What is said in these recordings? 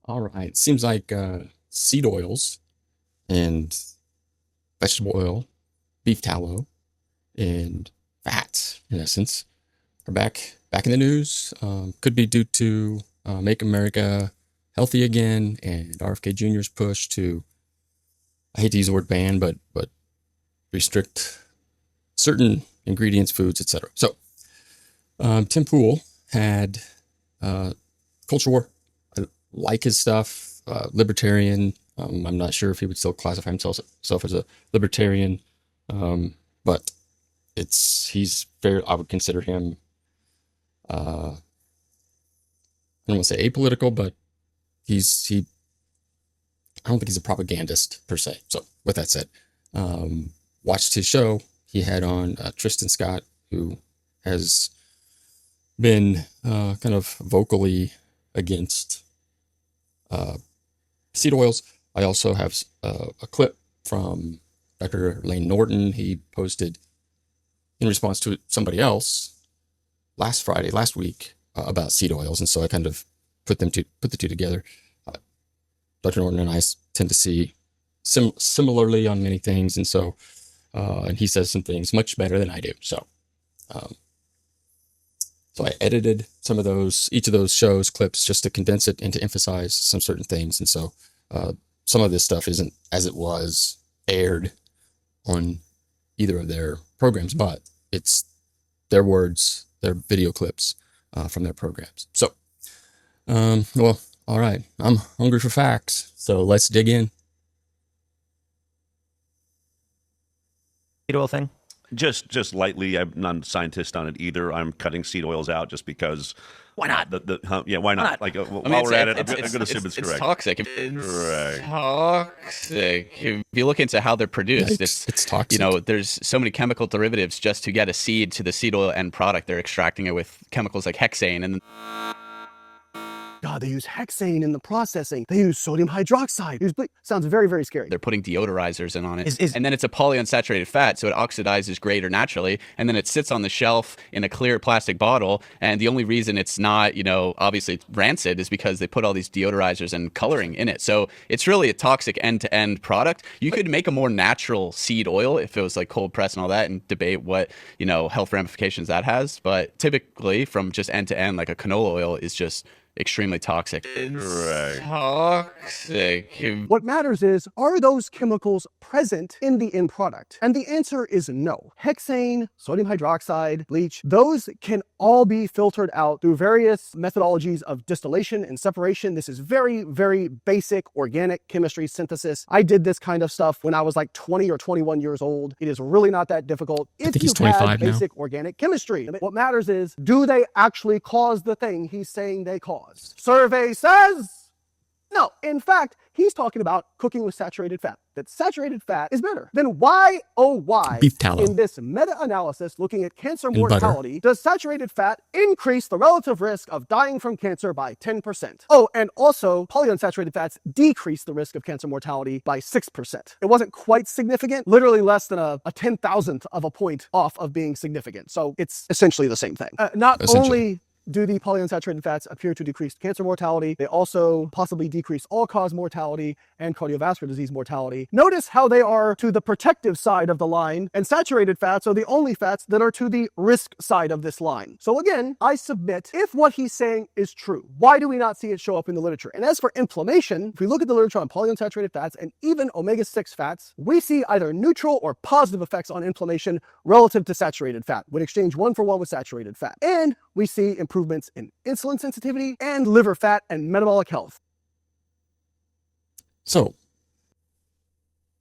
All right. Seems like seed oils and vegetable oil, beef tallow, and fats, in essence, are back in the news. Could be due to Make America Healthy Again and RFK Jr.'s push to, I hate to use the word ban, but restrict certain ingredients, foods, etc. So Tim Pool had culture war. I like his stuff. Libertarian. I'm not sure if he would still classify himself as a libertarian, but he's fair. I would consider him. I don't want to say apolitical, but he. I don't think he's a propagandist per se. So with that said, watched his show. He had on Tristan Scott, who has been kind of vocally against seed oils. I also have a clip from Dr. Lane Norton. He posted in response to somebody else last week about seed oils, and so I kind of put the two together. Dr. Norton and I tend to see similarly on many things, and so and he says some things much better than I do. So I edited each of those shows clips just to condense it and to emphasize some certain things, and so some of this stuff isn't as it was aired on either of their programs, but it's their words, their video clips from their programs. So, well, all right, I'm hungry for facts, so let's dig in. Seed oil thing? Just lightly. I'm not a scientist on it either. I'm cutting seed oils out just because. Why not? Yeah, why not? Like, while we're at it, I'm going to assume it's correct. It's toxic. Right. Toxic. If you look into how they're produced, it's toxic. You know, there's so many chemical derivatives just to get a seed to the seed oil end product. They're extracting it with chemicals like hexane and God, they use hexane in the processing. They use sodium hydroxide. They use sounds very, very scary. they're putting deodorizers in on it. And then it's a polyunsaturated fat, so it oxidizes greater naturally. And then it sits on the shelf in a clear plastic bottle. And the only reason it's not, obviously rancid is because they put all these deodorizers and coloring in it. So it's really a toxic end-to-end product. You could make a more natural seed oil if it was like cold pressed and all that, and debate what, health ramifications that has. But typically from just end to end, like a canola oil is just extremely toxic. Right. Toxic. What matters is, are those chemicals present in the end product? And the answer is no. Hexane, sodium hydroxide, bleach, those can all be filtered out through various methodologies of distillation and separation. This is very, very basic organic chemistry synthesis. I did this kind of stuff when I was like 20 or 21 years old. It is really not that difficult if think he's you've 25 had now. basic organic chemistry. What matters is, do they actually cause the thing he's saying they cause? Survey says no. In fact, he's talking about cooking with saturated fat. That saturated fat is better. Then why, oh why, Beef tallow. in this meta-analysis looking at cancer And mortality, does saturated fat increase the relative risk of dying from cancer by 10%? Oh, and also polyunsaturated fats decrease the risk of cancer mortality by 6%. It wasn't quite significant, literally less than a 10,000th of a point off of being significant. So it's essentially the same thing. Not only do the polyunsaturated fats appear to decrease cancer mortality, they also possibly decrease all-cause mortality and cardiovascular disease mortality. Notice how they are to the protective side of the line, and saturated fats are the only fats that are to the risk side of this line. So again, I submit, if what he's saying is true, why do we not see it show up in the literature? And as for inflammation, if we look at the literature on polyunsaturated fats and even omega-6 fats, we see either neutral or positive effects on inflammation relative to saturated fat when exchanged one for one with saturated fat. And we see improvements in insulin sensitivity and liver fat and metabolic health. So,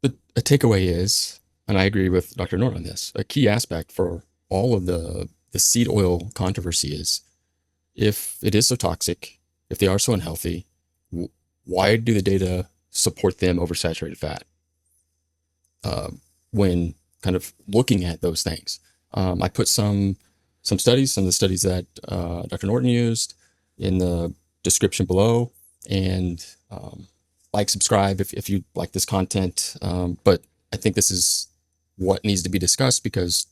a takeaway is, and I agree with Dr. Norton on this, a key aspect for all of the seed oil controversy is, if it is so toxic, if they are so unhealthy, why do the data support them over saturated fat? When kind of looking at those things, I put some of the studies that Dr. Norton used in the description below, and subscribe if you like this content. But I think this is what needs to be discussed because,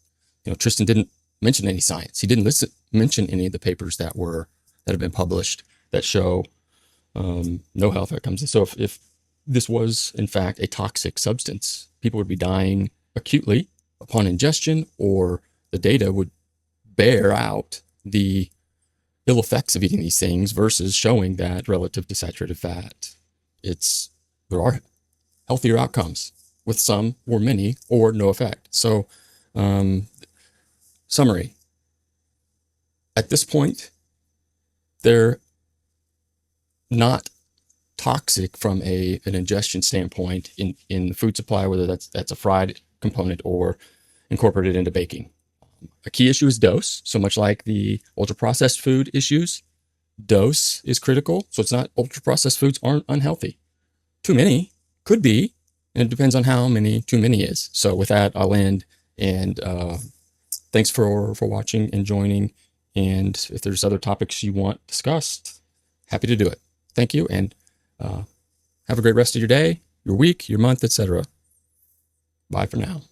Tristan didn't mention any science. He didn't mention any of the papers that have been published that show no health outcomes. So if this was in fact a toxic substance, people would be dying acutely upon ingestion, or the data would bear out the ill effects of eating these things versus showing that relative to saturated fat, there are healthier outcomes with some or many or no effect. So, summary. At this point, they're not toxic from an ingestion standpoint in the food supply, whether that's a fried component or incorporated into baking. A key issue is dose. So much like the ultra-processed food issues, dose is critical. So it's not ultra-processed foods aren't unhealthy. Too many could be, and it depends on how many too many is. So with that, I'll end. And thanks for watching and joining. And if there's other topics you want discussed, happy to do it. Thank you, and have a great rest of your day, your week, your month, etc. Bye for now.